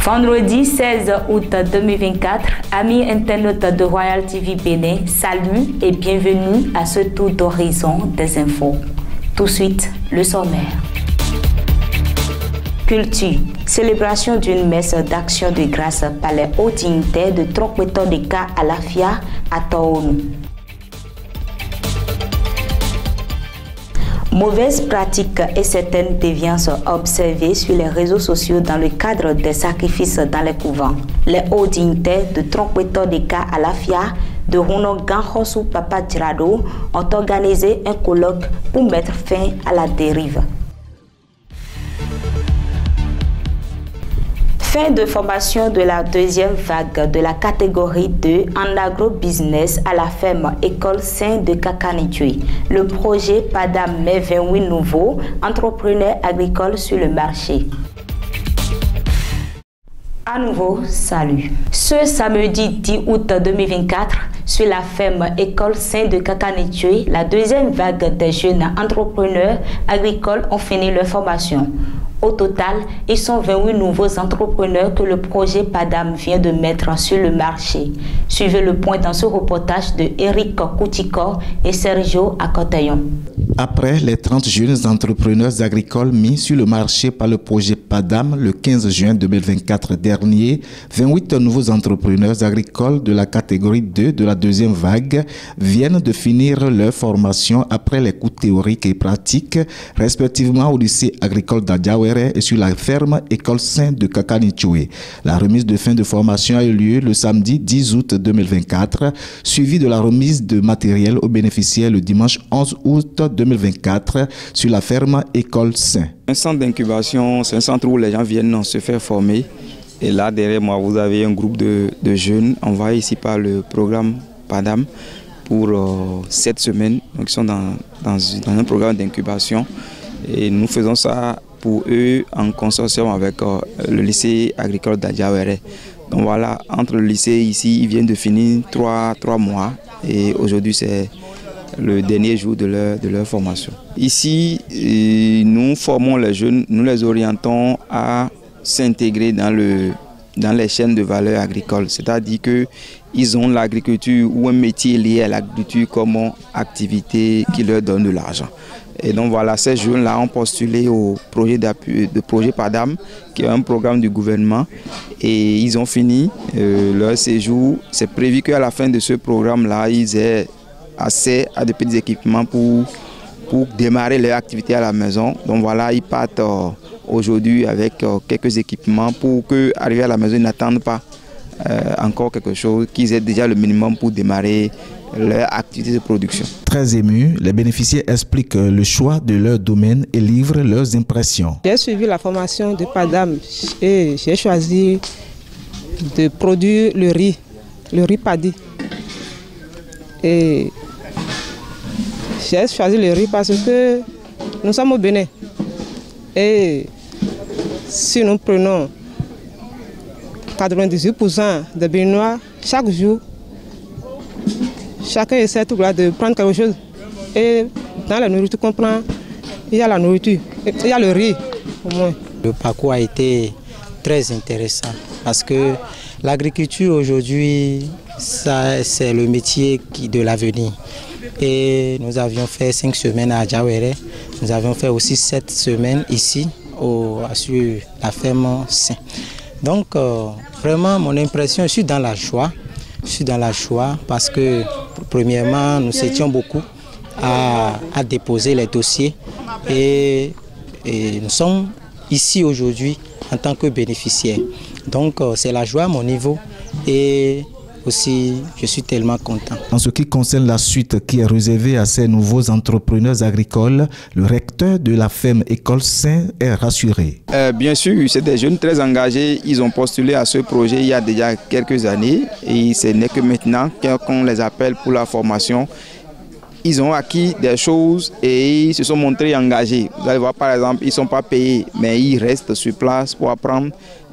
Vendredi 16 août 2024, amis internautes de Royal TV Bénin, salut et bienvenue à ce tour d'horizon des infos. Tout de suite, le sommaire. Culture, célébration d'une messe d'action de grâce par les hauts dignitaires de Tronkwetor de Ka à Lafia à Taonu. Mauvaises pratiques et certaines déviances observées sur les réseaux sociaux dans le cadre des sacrifices dans les couvents. Les hauts dignitaires de Tronkwetor de Ka à Lafia de Ronoganhosu Papa Djirado ont organisé un colloque pour mettre fin à la dérive. Fin de formation de la deuxième vague de la catégorie 2 en agro-business à la ferme École Saint de Kakanitue. Le projet PADAM met 28 nouveaux entrepreneurs agricoles sur le marché. À nouveau, salut. Ce samedi 10 août 2024, sur la ferme École Saint de Kakanitue, la deuxième vague des jeunes entrepreneurs agricoles ont fini leur formation. Au total, ils sont 28 nouveaux entrepreneurs que le projet PADAM vient de mettre sur le marché. Suivez le point dans ce reportage de Eric Koutikor et Sergio Akotayon. Après les 30 jeunes entrepreneurs agricoles mis sur le marché par le projet PADAM le 15 juin 2024 dernier, 28 nouveaux entrepreneurs agricoles de la catégorie 2 de la deuxième vague viennent de finir leur formation après les cours théoriques et pratiques, respectivement au lycée agricole d'Adjawere et sur la ferme École Saint de Kakanitue. La remise de fin de formation a eu lieu le samedi 10 août 2024, suivie de la remise de matériel aux bénéficiaires le dimanche 11 août 2024 sur la ferme École Saint. Un centre d'incubation, c'est un centre où les gens viennent se faire former. Et là, derrière moi, vous avez un groupe de jeunes envoyés ici par le programme PADAM pour 7 semaines. Donc, ils sont dans un programme d'incubation. Et nous faisons ça pour eux en consortium avec le lycée agricole d'Adjawere. Donc voilà, entre le lycée ici, ils viennent de finir 3 mois et aujourd'hui c'est le dernier jour de leur formation. Ici, nous formons les jeunes, nous les orientons à s'intégrer dans les chaînes de valeur agricole, c'est-à-dire qu'ils ont l'agriculture ou un métier lié à l'agriculture comme activité qui leur donne de l'argent. Et donc voilà, ces jeunes-là ont postulé au projet d'appui, de projet PADAM, qui est un programme du gouvernement, et ils ont fini leur séjour. C'est prévu qu'à la fin de ce programme-là, ils aient accès à des petits équipements pour démarrer leur activité à la maison. Donc voilà, ils partent aujourd'hui avec quelques équipements pour qu'arriver à la maison, ils n'attendent pas encore quelque chose, qu'ils aient déjà le minimum pour démarrer leur activité de production. Très émus, les bénéficiaires expliquent le choix de leur domaine et livrent leurs impressions. J'ai suivi la formation de PADAM et j'ai choisi de produire le riz paddy. Et j'ai choisi le riz parce que nous sommes au Bénin. Et si nous prenons 98% des Béninois chaque jour, chacun essaie de prendre quelque chose. Et dans la nourriture qu'on prend, il y a la nourriture, il y a le riz au moins. Le parcours a été très intéressant parce que l'agriculture aujourd'hui, c'est le métier de l'avenir. Et nous avions fait 5 semaines à Adjawere, nous avions fait aussi 7 semaines ici sur la ferme Saint. Donc vraiment mon impression, je suis dans la joie. Je suis dans la joie parce que premièrement nous étions beaucoup à déposer les dossiers et nous sommes ici aujourd'hui en tant que bénéficiaires. Donc c'est la joie à mon niveau et aussi je suis tellement content. En ce qui concerne la suite qui est réservée à ces nouveaux entrepreneurs agricoles, le recteur de la ferme École Saint est rassuré. Bien sûr, c'est des jeunes très engagés. Ils ont postulé à ce projet il y a déjà quelques années et ce n'est que maintenant qu'on les appelle pour la formation. Ils ont acquis des choses et ils se sont montrés engagés. Vous allez voir par exemple, ils ne sont pas payés, mais ils restent sur place pour apprendre.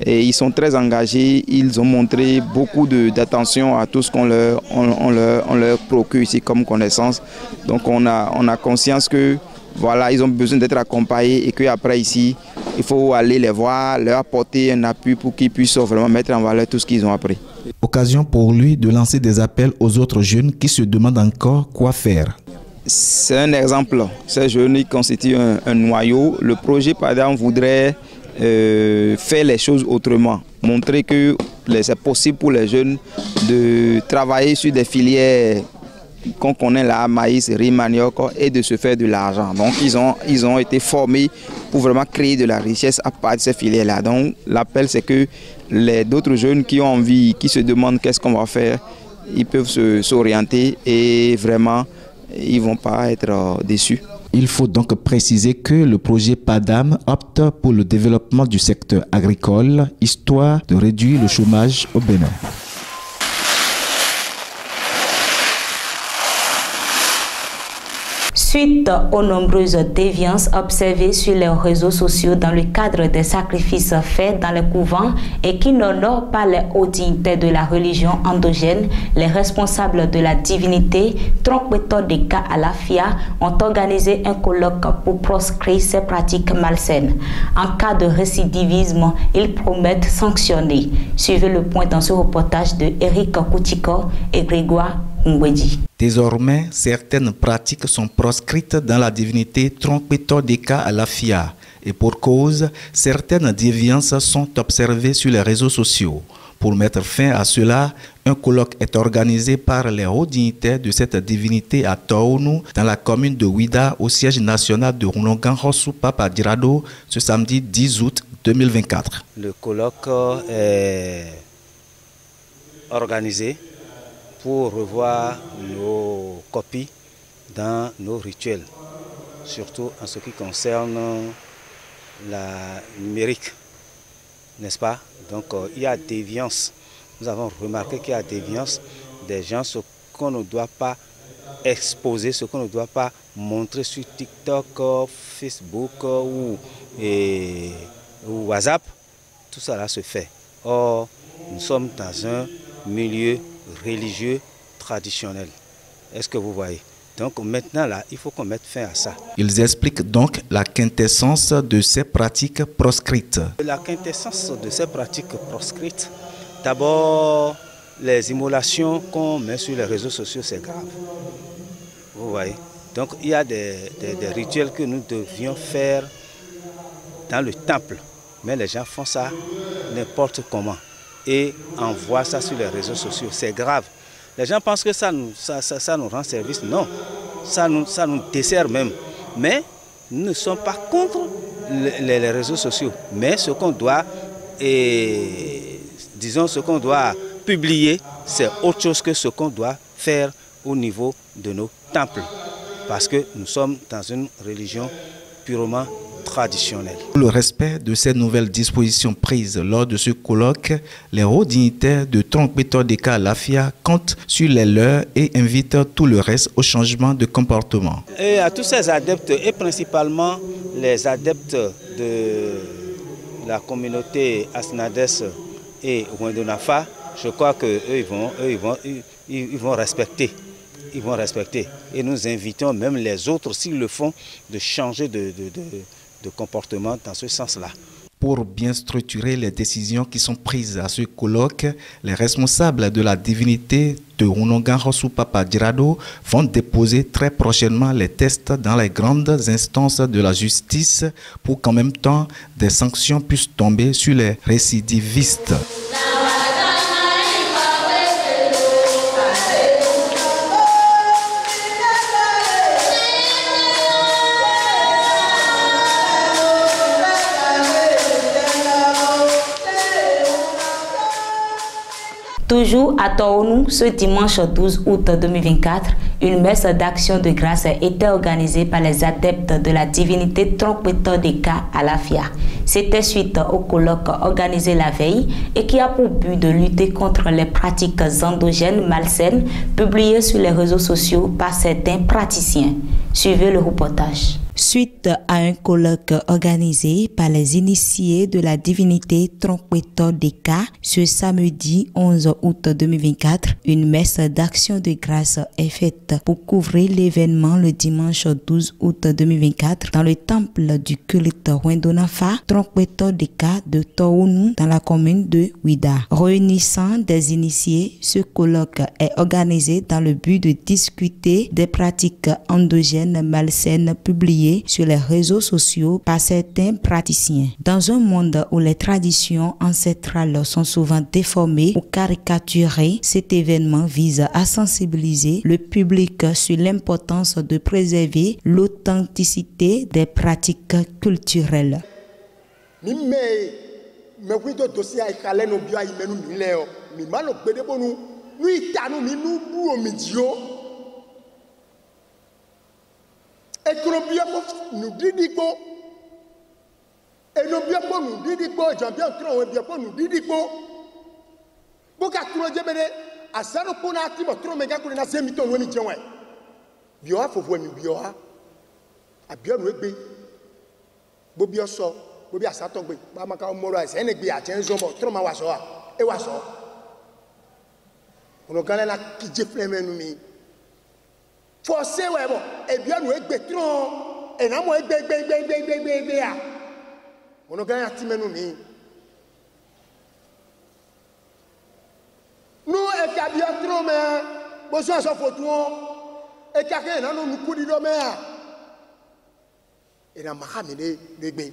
Et ils sont très engagés, ils ont montré beaucoup d'attention à tout ce qu'on leur procure ici comme connaissance. Donc on a conscience que voilà, ils ont besoin d'être accompagnés et qu'après ici, il faut aller les voir, leur apporter un appui pour qu'ils puissent vraiment mettre en valeur tout ce qu'ils ont appris. Occasion pour lui de lancer des appels aux autres jeunes qui se demandent encore quoi faire. C'est un exemple. Ces jeunes constituent un noyau. Le projet PADAM voudrait faire les choses autrement, montrer que c'est possible pour les jeunes de travailler sur des filières qu'on connaît là, maïs, riz, manioc, et de se faire de l'argent. Donc ils ont été formés pour vraiment créer de la richesse à partir de ces filières-là. Donc l'appel, c'est que d'autres jeunes qui ont envie, qui se demandent qu'est-ce qu'on va faire, ils peuvent s'orienter et vraiment ils ne vont pas être déçus. Il faut donc préciser que le projet PADAM opte pour le développement du secteur agricole, histoire de réduire le chômage au Bénin. Suite aux nombreuses déviances observées sur les réseaux sociaux dans le cadre des sacrifices faits dans les couvents et qui n'honorent pas les hauts dignitaires de la religion endogène, les responsables de la divinité, Tronkpetondeka Alafia, ont organisé un colloque pour proscrire ces pratiques malsaines. En cas de récidivisme, ils promettent sanctionner. Suivez le point dans ce reportage de Eric Koutiko et Grégoire Ngwedi. Désormais, certaines pratiques sont proscrites dans la divinité Tronkpetondeka Alafia. Et pour cause, certaines déviances sont observées sur les réseaux sociaux. Pour mettre fin à cela, un colloque est organisé par les hauts dignitaires de cette divinité à Taonu, dans la commune de Ouida, au siège national de Rounogan Hossou Papa Dirado, ce samedi 10 août 2024. Le colloque est organisé pour revoir nos copies dans nos rituels, surtout en ce qui concerne la numérique, n'est-ce pas? Donc il y a déviance. Nous avons remarqué qu'il y a déviance des gens, ce qu'on ne doit pas exposer, ce qu'on ne doit pas montrer sur TikTok, Facebook ou WhatsApp. Tout cela se fait. Or, nous sommes dans un milieu religieux traditionnel. Est-ce que vous voyez? Donc maintenant, là, il faut qu'on mette fin à ça. Ils expliquent donc la quintessence de ces pratiques proscrites. La quintessence de ces pratiques proscrites, d'abord, les immolations qu'on met sur les réseaux sociaux, c'est grave. Vous voyez? Donc il y a des rituels que nous devions faire dans le temple. Mais les gens font ça n'importe comment et envoient ça sur les réseaux sociaux. C'est grave. Les gens pensent que ça nous rend service. Non, ça nous dessert même. Mais nous ne sommes pas contre les réseaux sociaux. Mais ce qu'on doit, disons, ce qu'on doit publier, c'est autre chose que ce qu'on doit faire au niveau de nos temples. Parce que nous sommes dans une religion purement traditionnelle. Pour le respect de ces nouvelles dispositions prises lors de ce colloque, les hauts dignitaires de Tronkpetondeka Alafia comptent sur les leurs et invitent tout le reste au changement de comportement. Et à tous ces adeptes, et principalement les adeptes de la communauté Asnades et Wendonafa, je crois qu'eux, ils vont respecter. Ils vont respecter. Et nous invitons même les autres, s'ils le font, de changer de comportement dans ce sens-là. Pour bien structurer les décisions qui sont prises à ce colloque, les responsables de la divinité de Rounogan Hossou Papa Dirado vont déposer très prochainement les tests dans les grandes instances de la justice pour qu'en même temps des sanctions puissent tomber sur les récidivistes. Toujours à Taonu, ce dimanche 12 août 2024, une messe d'action de grâce était organisée par les adeptes de la divinité Tronkpetondeka Alafia. C'était suite au colloque organisé la veille et qui a pour but de lutter contre les pratiques endogènes malsaines publiées sur les réseaux sociaux par certains praticiens. Suivez le reportage. Suite à un colloque organisé par les initiés de la divinité Tronkpeto Deka ce samedi 11 août 2024, une messe d'action de grâce est faite pour couvrir l'événement le dimanche 12 août 2024 dans le temple du culte Wendonafa Tronkpeto Deka de Tounu dans la commune de Ouida. Réunissant des initiés, ce colloque est organisé dans le but de discuter des pratiques endogènes malsaines publiées sur les réseaux sociaux par certains praticiens. Dans un monde où les traditions ancestrales sont souvent déformées ou caricaturées, cet événement vise à sensibiliser le public sur l'importance de préserver l'authenticité des pratiques culturelles. Forcé ouais bon et bien nous bétron et na mo bé a on gagne atimenu mi nous et ka bien trop mais bo so photo et ka ke na nous kudi do mais et na mahamene begbe et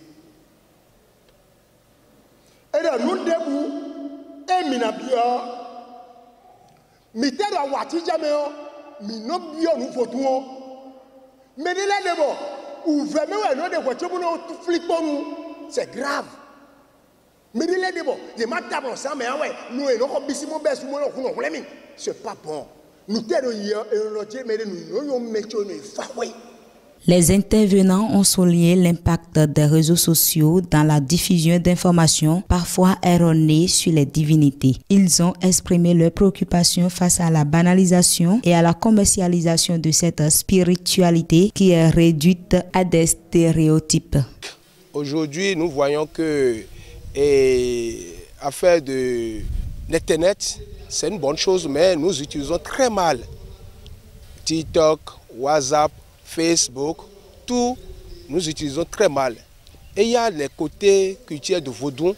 là nous debu e mina bio mi te do wati jameo mi no bio nous photo mais de là d'abord ou vraiment non de voiture pour nous flipper nous c'est grave mais de là d'abord je m'attends ça mais ouais nous et nous bisimo besu mo no c'est pas bon nous t'aidons hier et nous mais nous mettons nous faway. Les intervenants ont souligné l'impact des réseaux sociaux dans la diffusion d'informations parfois erronées sur les divinités. Ils ont exprimé leurs préoccupations face à la banalisation et à la commercialisation de cette spiritualité qui est réduite à des stéréotypes. Aujourd'hui, nous voyons que affaire de l'Internet, c'est une bonne chose, mais nous utilisons très mal TikTok, WhatsApp, Facebook, tout, nous utilisons très mal. Et il y a les côtés culturels de Vaudou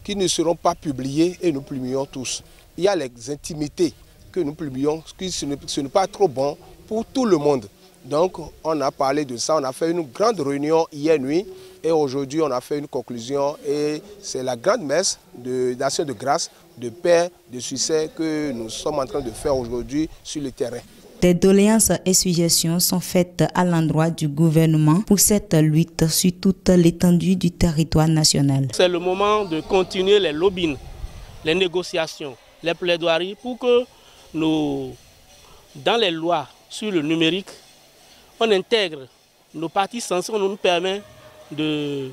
qui ne seront pas publiés et nous publions tous. Il y a les intimités que nous publions, ce n'est pas trop bon pour tout le monde. Donc on a parlé de ça, on a fait une grande réunion hier nuit et aujourd'hui on a fait une conclusion et c'est la grande messe d'action de grâce, de paix, de succès que nous sommes en train de faire aujourd'hui sur le terrain. Des doléances et suggestions sont faites à l'endroit du gouvernement pour cette lutte sur toute l'étendue du territoire national. C'est le moment de continuer les lobbying, les négociations, les plaidoiries pour que dans les lois sur le numérique, on intègre nos parties sensibles, on nous permet de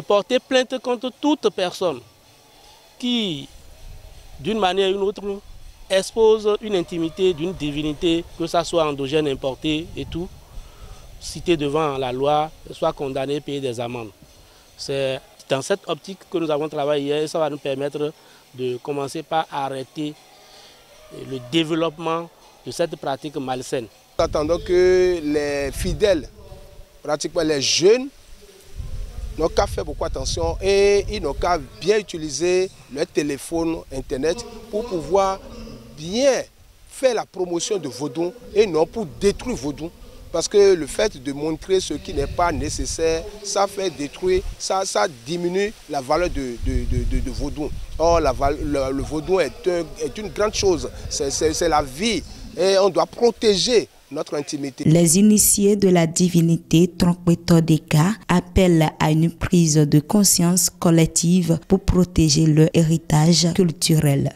porter plainte contre toute personne qui, d'une manière ou d'une autre, expose une intimité d'une divinité, que ça soit endogène, importé et tout, cité devant la loi, soit condamné, payer des amendes. C'est dans cette optique que nous avons travaillé hier et ça va nous permettre de commencer par arrêter le développement de cette pratique malsaine. Nous attendons que les fidèles, pratiquement les jeunes, n'ont qu'à faire beaucoup attention et ils n'ont qu'à bien utiliser leur téléphone, Internet pour pouvoir bien faire la promotion de Vaudou et non pour détruire Vaudou. Parce que le fait de montrer ce qui n'est pas nécessaire, ça fait détruire, ça diminue la valeur de Vaudou. Or, le Vaudou est une grande chose, c'est la vie et on doit protéger notre intimité. Les initiés de la divinité Tronkpeto Deka appellent à une prise de conscience collective pour protéger leur héritage culturel.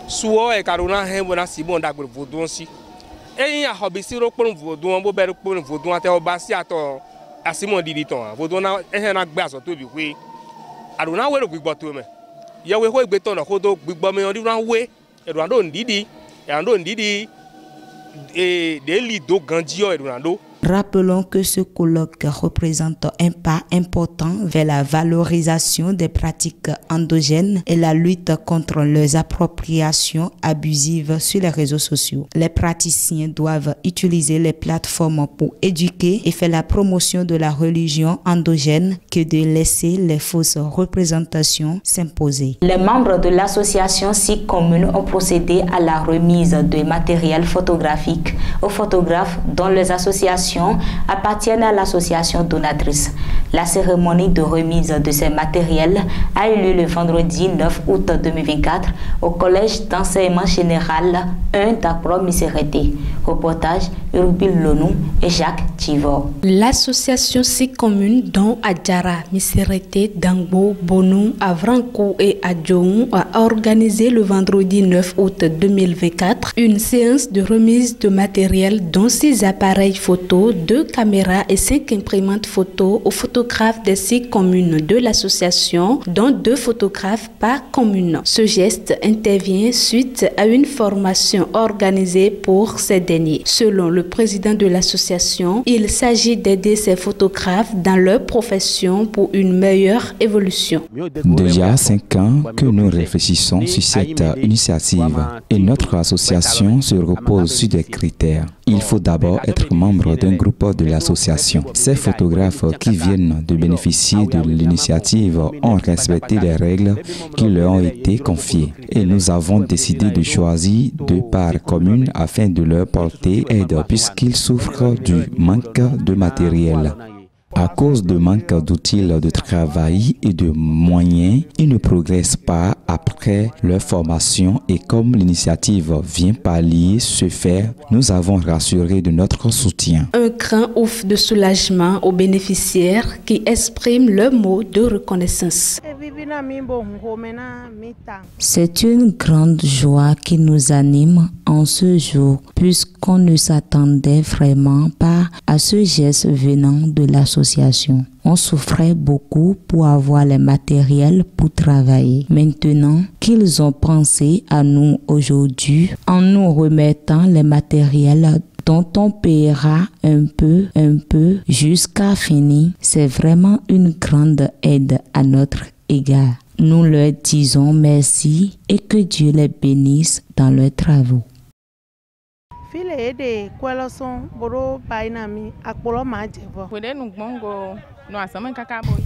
Suo e karuna he bona si bon da Vaudou si Et il y a hobby si on peut vaudou on peut vaudou à terre bassi à toi à Simon Diditon vaudou na un bas au tout oui aduna we le gboto me ya we ho gbeton na ko do gbigbo me on di ran we e do ando ndidi e ando ndidi et des lido gandio e do ando. Rappelons que ce colloque représente un pas important vers la valorisation des pratiques endogènes et la lutte contre les appropriations abusives sur les réseaux sociaux. Les praticiens doivent utiliser les plateformes pour éduquer et faire la promotion de la religion endogène que de laisser les fausses représentations s'imposer. Les membres de l'association SIC Commune ont procédé à la remise de matériel photographique aux photographes dont les associations appartiennent à l'association donatrice. La cérémonie de remise de ces matériels a eu lieu le vendredi 9 août 2024 au collège d'enseignement général 1 d'Akpro-Miserete. Reportage Urbil Lonou et Jacques Tivor. L'association SIC Commune dont Adjara, Miserete, Dangbo, Bonou, Avranco et Adjoum a organisé le vendredi 9 août 2024 une séance de remise de matériel dont 6 appareils photo, 2 caméras et 5 imprimantes photos aux photographes des 6 communes de l'association, dont 2 photographes par commune. Ce geste intervient suite à une formation organisée pour ces derniers. Selon le président de l'association, il s'agit d'aider ces photographes dans leur profession pour une meilleure évolution. Déjà 5 ans que nous réfléchissons sur cette initiative et notre association se repose sur des critères. Il faut d'abord être membre d'un groupe de l'association. Ces photographes qui viennent de bénéficier de l'initiative ont respecté les règles qui leur ont été confiées. Et nous avons décidé de choisir 2 par commune afin de leur porter aide puisqu'ils souffrent du manque de matériel. À cause de manque d'outils de travail et de moyens, ils ne progressent pas après leur formation et comme l'initiative vient pallier ce fait, nous avons rassuré de notre soutien. Un grand ouf de soulagement aux bénéficiaires qui expriment leur mot de reconnaissance. C'est une grande joie qui nous anime en ce jour puisqu'on ne s'attendait vraiment pas à ce geste venant de l'association. On souffrait beaucoup pour avoir les matériels pour travailler. Maintenant qu'ils ont pensé à nous aujourd'hui en nous remettant les matériels dont on paiera un peu jusqu'à finir, c'est vraiment une grande aide à notre égard. Nous leur disons merci et que Dieu les bénisse dans leurs travaux.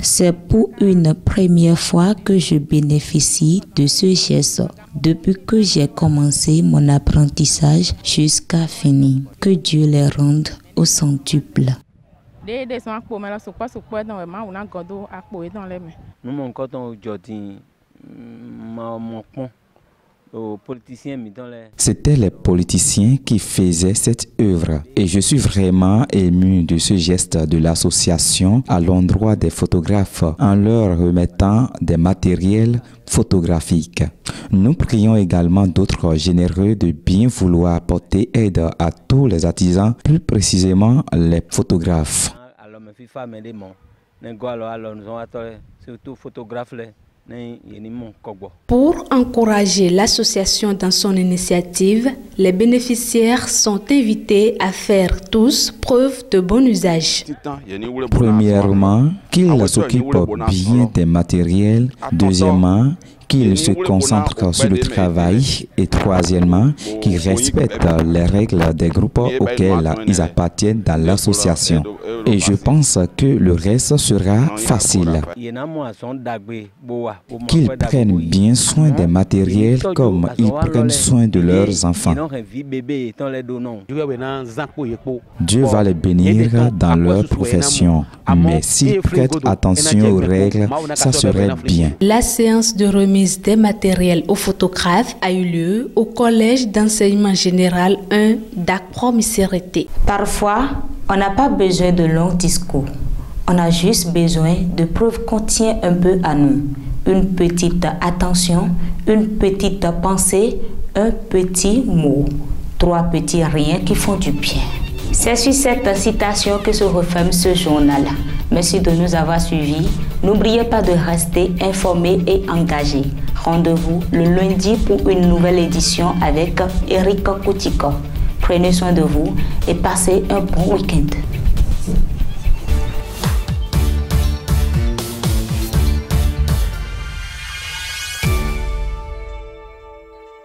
C'est pour une première fois que je bénéficie de ce geste depuis que j'ai commencé mon apprentissage jusqu'à finir. Que Dieu les rende au centuple. C'était les politiciens qui faisaient cette œuvre et je suis vraiment ému de ce geste de l'association à l'endroit des photographes en leur remettant des matériels photographiques. Nous prions également d'autres généreux de bien vouloir porter aide à tous les artisans, plus précisément les photographes. Pour encourager l'association dans son initiative, les bénéficiaires sont invités à faire tous preuve de bon usage. Premièrement, qu'ils s'occupent bien des matériels. Deuxièmement, qu'ils se concentrent sur le travail. Et troisièmement, qu'ils respectent les règles des groupes auxquels ils appartiennent dans l'association. Et je pense que le reste sera facile. Qu'ils prennent bien soin des matériels comme ils prennent soin de leurs enfants. Dieu va les bénir dans leur profession, mais s'ils prêtent attention aux règles, ça serait bien. La séance de remise des matériels aux photographes a eu lieu au collège d'enseignement général 1 d'Akpro-Miserete. Parfois, on n'a pas besoin de longs discours. On a juste besoin de preuves qu'on tient un peu à nous. Une petite attention, une petite pensée, un petit mot. 3 petits riens qui font du bien. C'est sur cette citation que se referme ce journal. Merci de nous avoir suivis. N'oubliez pas de rester informés et engagés. Rendez-vous le lundi pour une nouvelle édition avec Eric Koutiko. Prenez soin de vous et passez un bon week-end.